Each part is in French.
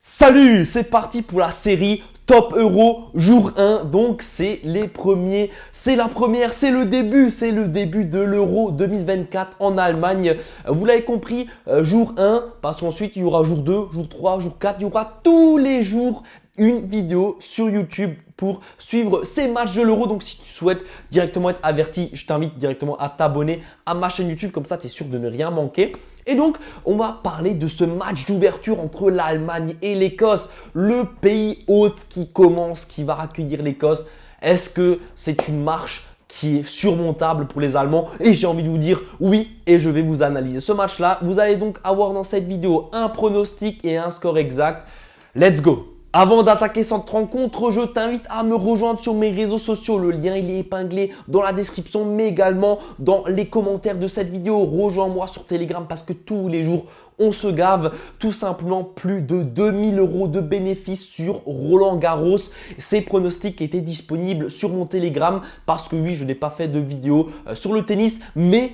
Salut, c'est parti pour la série Top Euro jour 1. Donc c'est les premiers, c'est le début de l'Euro 2024 en Allemagne. Vous l'avez compris, jour 1, parce qu'ensuite il y aura jour 2, jour 3, jour 4, il y aura tous les jours une vidéo sur YouTube pour suivre ces matchs de l'Euro. Donc si tu souhaites directement être averti, je t'invite directement à t'abonner à ma chaîne YouTube, comme ça tu es sûr de ne rien manquer. Et donc on va parler de ce match d'ouverture entre l'Allemagne et l'Écosse, le pays hôte qui commence, qui va accueillir l'Écosse. Est-ce que c'est une marche qui est surmontable pour les Allemands? Et j'ai envie de vous dire oui, et je vais vous analyser ce match-là. Vous allez donc avoir dans cette vidéo un pronostic et un score exact. Let's go! Avant d'attaquer cette rencontre, je t'invite à me rejoindre sur mes réseaux sociaux. Le lien il est épinglé dans la description, mais également dans les commentaires de cette vidéo. Rejoins-moi sur Telegram parce que tous les jours, on se gave. Tout simplement, plus de 2000 € de bénéfices sur Roland Garros. Ces pronostics étaient disponibles sur mon Telegram parce que oui, je n'ai pas fait de vidéo sur le tennis, mais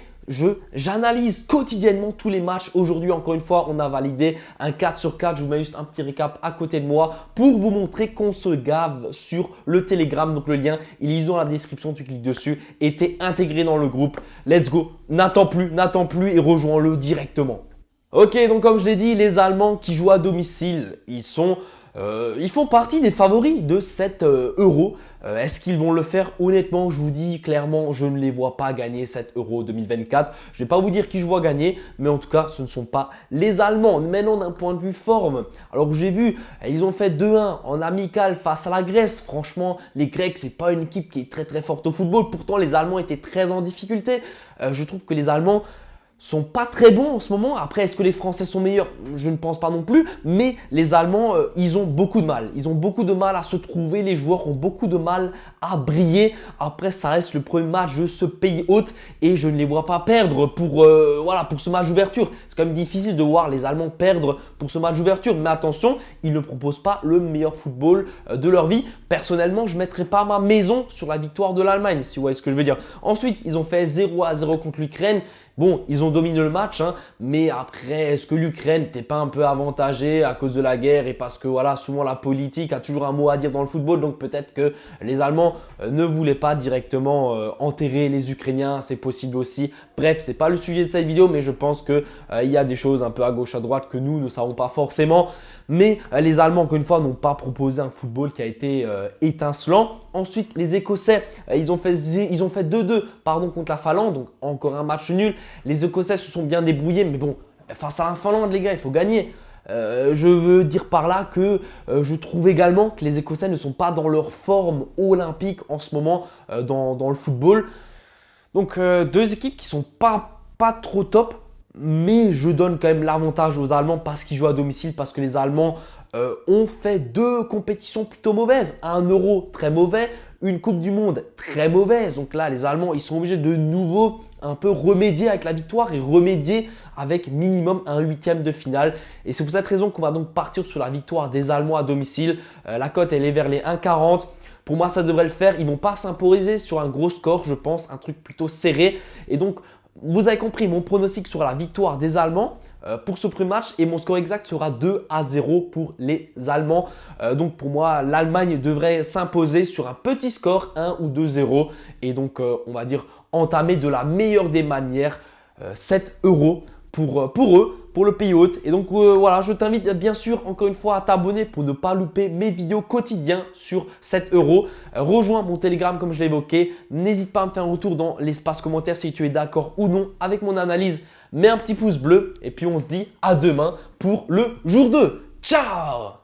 j'analyse quotidiennement tous les matchs. Aujourd'hui, encore une fois, on a validé un 4 sur 4. Je vous mets juste un petit récap à côté de moi pour vous montrer qu'on se gave sur le Telegram. Donc, le lien, il est dans la description. Tu cliques dessus et tu es intégré dans le groupe. Let's go. N'attends plus et rejoins-le directement. Ok, donc comme je l'ai dit, les Allemands qui jouent à domicile, ils font partie des favoris de cet Euro. Est-ce qu'ils vont le faire? Honnêtement, je vous dis clairement, je ne les vois pas gagner cet Euro 2024. Je ne vais pas vous dire qui je vois gagner, mais en tout cas, ce ne sont pas les Allemands. Maintenant, d'un point de vue forme, alors que j'ai vu, ils ont fait 2-1 en amical face à la Grèce. Franchement, les Grecs, c'est pas une équipe qui est très forte au football. Pourtant, les Allemands étaient très en difficulté. Je trouve que les Allemands sont pas très bons en ce moment. Après, est-ce que les Français sont meilleurs? Je ne pense pas non plus. Mais les Allemands, ils ont beaucoup de mal. Ils ont beaucoup de mal à se trouver. Les joueurs ont beaucoup de mal à briller. Après, ça reste le premier match de ce pays hôte et je ne les vois pas perdre pour ce match d'ouverture. C'est quand même difficile de voir les Allemands perdre pour ce match d'ouverture. Mais attention, ils ne proposent pas le meilleur football de leur vie. Personnellement, je ne mettrai pas ma maison sur la victoire de l'Allemagne, si vous voyez ce que je veux dire. Ensuite, ils ont fait 0-0 contre l'Ukraine. Bon, ils ont dominé le match, mais après, est-ce que l'Ukraine n'était pas un peu avantagée à cause de la guerre et parce que voilà, souvent la politique a toujours un mot à dire dans le football, donc peut-être que les Allemands ne voulaient pas directement enterrer les Ukrainiens, c'est possible aussi. Bref, c'est pas le sujet de cette vidéo, mais je pense que il y a des choses un peu à gauche à droite que nous ne savons pas forcément. Mais les Allemands, encore une fois, n'ont pas proposé un football qui a été étincelant. Ensuite, les Écossais, ils ont fait 2-2 contre la Finlande, donc encore un match nul. Les Écossais se sont bien débrouillés, mais bon, face à un Finlande, les gars, il faut gagner. Je veux dire par là que je trouve également que les Écossais ne sont pas dans leur forme olympique en ce moment dans le football. Donc, deux équipes qui sont pas trop top. Mais je donne quand même l'avantage aux Allemands parce qu'ils jouent à domicile, parce que les Allemands ont fait 2 compétitions plutôt mauvaises. Un Euro très mauvais, une Coupe du Monde très mauvaise. Donc là, les Allemands, ils sont obligés de nouveau un peu remédier avec la victoire et remédier avec minimum un 8e de finale. Et c'est pour cette raison qu'on va donc partir sur la victoire des Allemands à domicile. La cote, elle est vers les 1,40. Pour moi, ça devrait le faire. Ils ne vont pas s'imposer sur un gros score, je pense, un truc plutôt serré. Et donc, vous avez compris, mon pronostic sera la victoire des Allemands pour ce premier match et mon score exact sera 2-0 pour les Allemands. Donc pour moi, l'Allemagne devrait s'imposer sur un petit score, 1 ou 2-0 et donc on va dire entamer de la meilleure des manières 7 € pour eux, pour le pays hôte. Et donc voilà, je t'invite bien sûr encore une fois à t'abonner pour ne pas louper mes vidéos quotidiennes sur 7 €. Rejoins mon Telegram comme je l'ai évoqué. N'hésite pas à me faire un retour dans l'espace commentaire si tu es d'accord ou non avec mon analyse. Mets un petit pouce bleu et puis on se dit à demain pour le jour 2. Ciao!